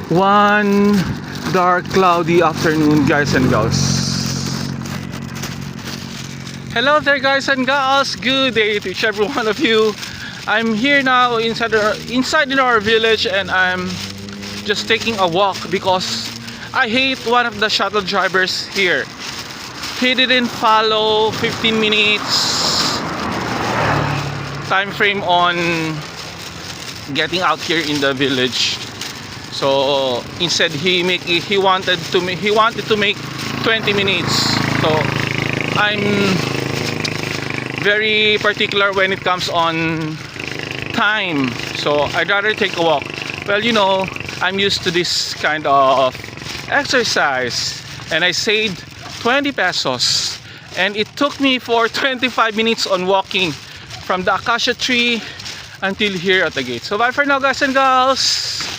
One dark cloudy afternoon, guys and gals. Hello there, guys and gals. Good day to each every one of you. I'm here now inside in our village, and I'm just taking a walk because I hate one of the shuttle drivers here. He didn't follow 15 minutes time frame on getting out here in the village. So instead he wanted to make 20 minutes. So I'm very particular when it comes on time. So I'd rather take a walk. Well, you know, I'm used to this kind of exercise, and I saved 20 pesos, and it took me for 25 minutes on walking from the acacia tree until here at the gate. So bye for now, guys and gals.